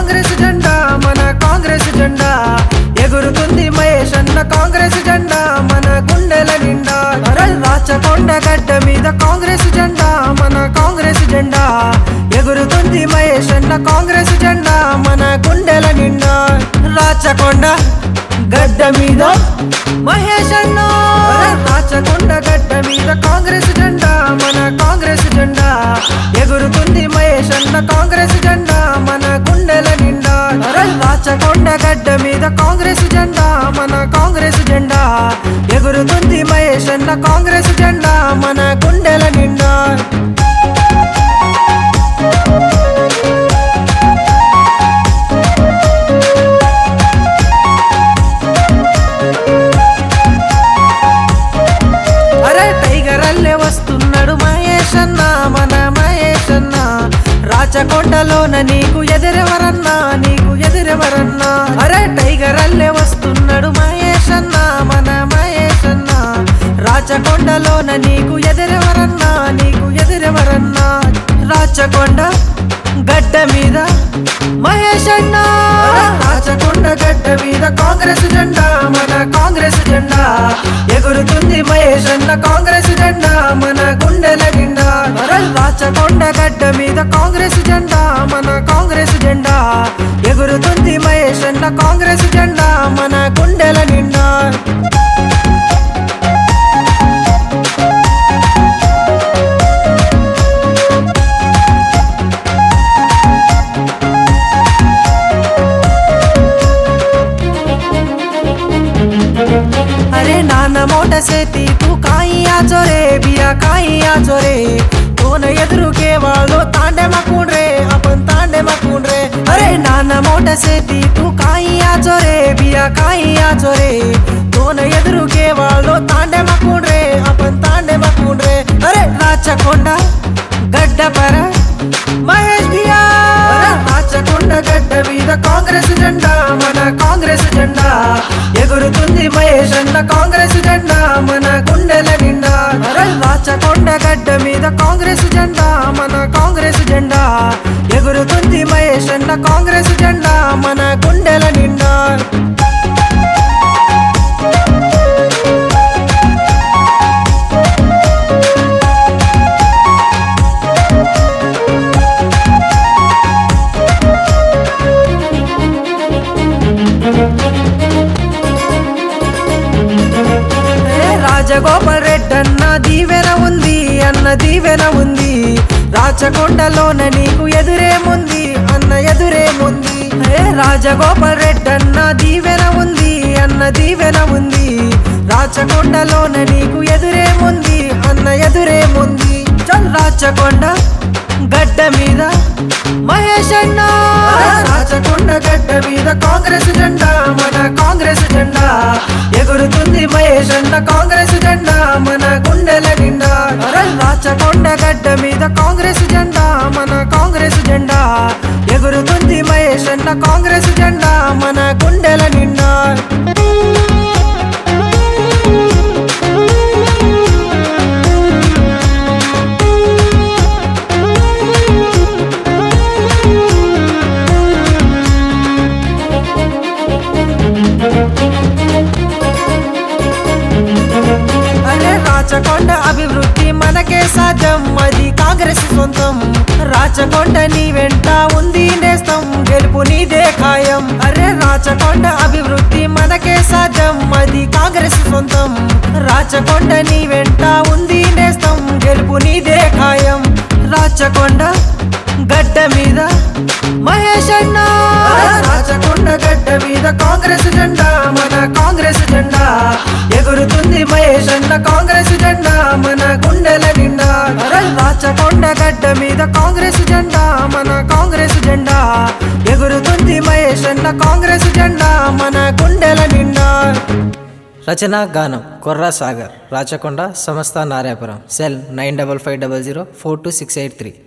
కాంగ్రెస్ జెండా మన కాంగ్రెస్ జెండా ఎగురుతుంది మహేష్ అన్న కాంగ్రెస్ జెండా మన గుండెల నిండా రాచకొండ గడ్డ మీద కాంగ్రెస్ జెండా మన కాంగ్రెస్ జెండా ఎగురుతుంది మహేష్ అన్న కాంగ్రెస్ జెండా మన గుండెల నిండా రాచకొండ గడ్డ మీద మహేష్ అన్న రాచకొండ గడ్డ మీద కాంగ్రెస్ జెండా మన కాంగ్రెస్ జెండా ఎగురుతుంది మహేష్ అన్న కాంగ్రెస్ జెండా మన గుండెల నిండా రాచకొండ గడ్డ మీద కాంగ్రెస్ జెండా మన కాంగ్రెస్ జెండా ఎగురుతుంది మహేష్ అన్న కాంగ్రెస్ జెండా మన గుండెల నిండా వస్తున్నాడు మహేష్ అన్న మన మహేష్ అన్న రాచకొండలోన నీకు ఎదురెవరన్నా నీకు ఎదురెవరన్నా అరే టైగర్ అల్లే వస్తున్నాడు మహేష్ అన్న మన మహేష్ అన్న రాచకొండలోన నీకు ఎదురెవరన్నా నీకు ఎదురెవరన్నా రాచకొండ గడ్డ మీద మహేష్ అన్న రాచకొండ గడ్డ మీద కాంగ్రెస్ జెండా మన కాంగ్రెస్ జెండా ఎగురుతుంది మహేష్ అన్న కాంగ్రెస్ జెండా మన గుండెల నిండా రాచకొండ గడ్డ మీద కాంగ్రెస్ జెండా మన కాంగ్రెస్ జెండా ఎగురుతుంది మహేష్ అన్న కాంగ్రెస్ జెండా మన గుండెల నిండా अरे नाना मोटा से तू काइया चोरे बिया काइया चोरे कौन एदुरु के वालो तांडे मकुंड्रे अपन तांडे मकुंड्रे अरे नाना मोटा से तू काइया चोरे बिया काइया चोरे कौन एदुरु के वालो तांडे मकुंड्रे अपन तांडे मकुंड्रे अरे राचकोंडा गड्ड पर महेश बिया రాచకొండ గడ్డ మీద కాంగ్రెస్ జెండా మన కాంగ్రెస్ జెండా ఎగురుతుంది మహేష్ అన్న కాంగ్రెస్ జెండా మన గుండెల నిండా రాచకొండ గడ్డ మీద కాంగ్రెస్ జెండా మన కాంగ్రెస్ జెండా ఎగురుతుంది మహేష్ అన్న కాంగ్రెస్ జెండా మన గుండెల నిండా రాజగోపాల్ రెడ్డి అన్న దీవెన ఉంది అన్న దీవెన ఉంది రాచకొండలోన నీకు ఎదురేముంది అన్న ఎదురేముంది రాజగోపాల్ రెడ్డి అన్న దీవెన ఉంది అన్న దీవెన ఉంది రాచకొండలోన నీకు ఎదురేముంది అన్న ఎదురేముంది చల్ రాచకొండ గడ్డ మీద మహేష్ అన్న రాచకొండ గడ్డ మీద కాంగ్రెస్ జెండా మన కాంగ్రెస్ జెండా ఎగురుతుంది మహేష్ అన్న కాంగ్రెస్ జెండా మన గుండెల నిండా రాచకొండ గడ్డ మీద కాంగ్రెస్ జెండా మన కాంగ్రెస్ జెండా ఎగురుతుంది మహేష్ అన్న కాంగ్రెస్ జెండా మన గుండెల నిండా రాచకొండ అభివృద్ధి మనకే సాధ్యం అది కాంగ్రెస్ సొంతం రాచకొండ నీ వెంట ఉంది నేస్తం గెలుపు నీదే ఖాయం అరే రాచకొండ అభివృద్ధి మనకే సాధ్యం అది కాంగ్రెస్ సొంతం రాచకొండ నీ వెంట ఉంది నేస్తం గెలుపు నీదే ఖాయం రాచకొండ గడ్డ మీద మహేష్ అన్న రాచకొండ గడ్డ మీద కాంగ్రెస్ జెండా మన కాంగ్రెస్ జెండా ఎగురుతుంది మహేష్ అన్న కాంగ్రెస్ జెండా మన గుండెల నిండా రాచకొండ గడ్డ మీద కాంగ్రెస్ జెండా మన కాంగ్రెస్ జెండా ఎగురుతుంది మహేష్ అన్న కాంగ్రెస్ జెండా మన గుండెల నిండా రచనా గానం కొర్రా సాగర్ రాచకొండ సంస్థ నారాయణపురం సెల్ 9550042683